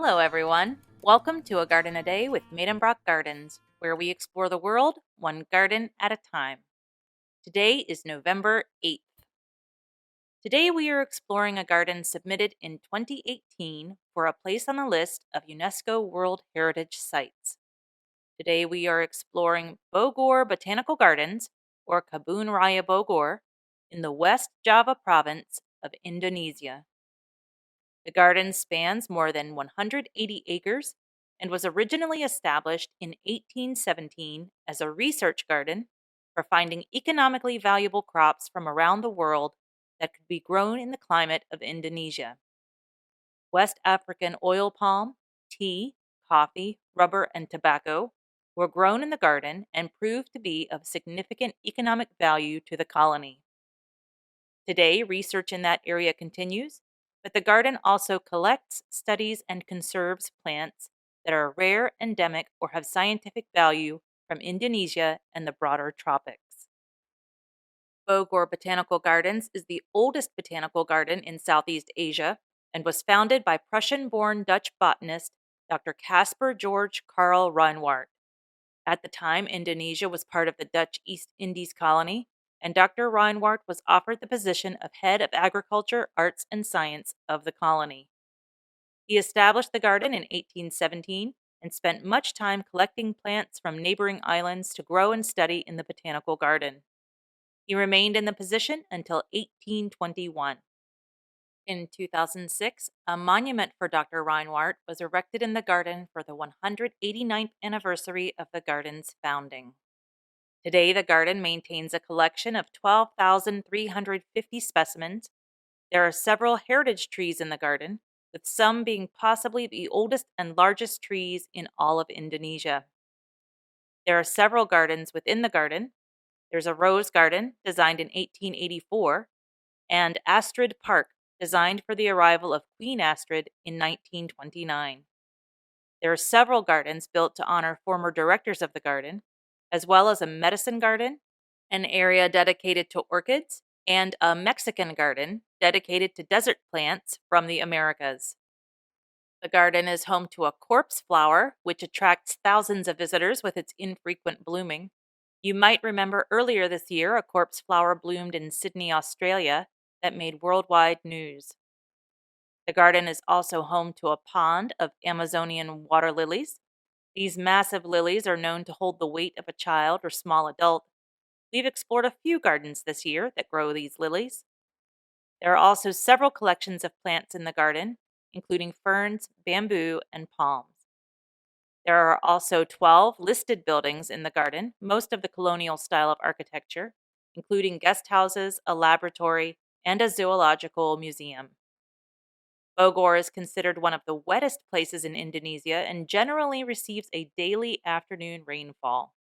Hello, everyone. Welcome to A Garden a Day with Maidenbrock Gardens, where we explore the world one garden at a time. Today is November 8th. Today we are exploring a garden submitted in 2018 for a place on the list of UNESCO World Heritage Sites. Today we are exploring Bogor Botanical Gardens, or Kebun Raya Bogor, in the West Java province of Indonesia. The garden spans more than 180 acres and was originally established in 1817 as a research garden for finding economically valuable crops from around the world that could be grown in the climate of Indonesia. West African oil palm, tea, coffee, rubber, and tobacco were grown in the garden and proved to be of significant economic value to the colony. Today, research in that area continues, but the garden also collects, studies, and conserves plants that are rare, endemic, or have scientific value from Indonesia and the broader tropics. Bogor Botanical Gardens is the oldest botanical garden in Southeast Asia and was founded by Prussian-born Dutch botanist Dr. Caspar George Karl Reinwart. At the time, Indonesia was part of the Dutch East Indies colony, and Dr. Reinwart was offered the position of head of agriculture, arts, and science of the colony. He established the garden in 1817 and spent much time collecting plants from neighboring islands to grow and study in the botanical garden. He remained in the position until 1821. In 2006, a monument for Dr. Reinwart was erected in the garden for the 189th anniversary of the garden's founding. Today, the garden maintains a collection of 12,350 specimens. There are several heritage trees in the garden, with some being possibly the oldest and largest trees in all of Indonesia. There are several gardens within the garden. There's a rose garden, designed in 1884, and Astrid Park, designed for the arrival of Queen Astrid in 1929. There are several gardens built to honor former directors of the garden, as well as a medicine garden, an area dedicated to orchids, and a Mexican garden dedicated to desert plants from the Americas. The garden is home to a corpse flower, which attracts thousands of visitors with its infrequent blooming. You might remember earlier this year a corpse flower bloomed in Sydney, Australia, that made worldwide news. The garden is also home to a pond of Amazonian water lilies. These massive lilies are known to hold the weight of a child or small adult. We've explored a few gardens this year that grow these lilies. There are also several collections of plants in the garden, including ferns, bamboo, and palms. There are also 12 listed buildings in the garden, most of the colonial style of architecture, including guest houses, a laboratory, and a zoological museum. Bogor is considered one of the wettest places in Indonesia and generally receives a daily afternoon rainfall.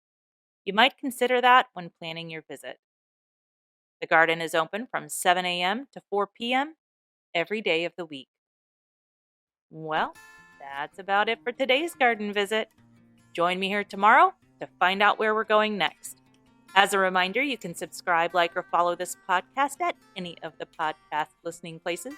You might consider that when planning your visit. The garden is open from 7 a.m. to 4 p.m. every day of the week. Well, that's about it for today's garden visit. Join me here tomorrow to find out where we're going next. As a reminder, you can subscribe, like, or follow this podcast at any of the podcast listening places.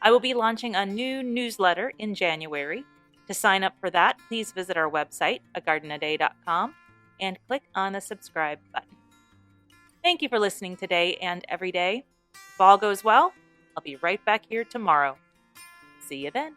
I will be launching a new newsletter in January. To sign up for that, please visit our website, agardenaday.com, and click on the subscribe button. Thank you for listening today and every day. If all goes well, I'll be right back here tomorrow. See you then.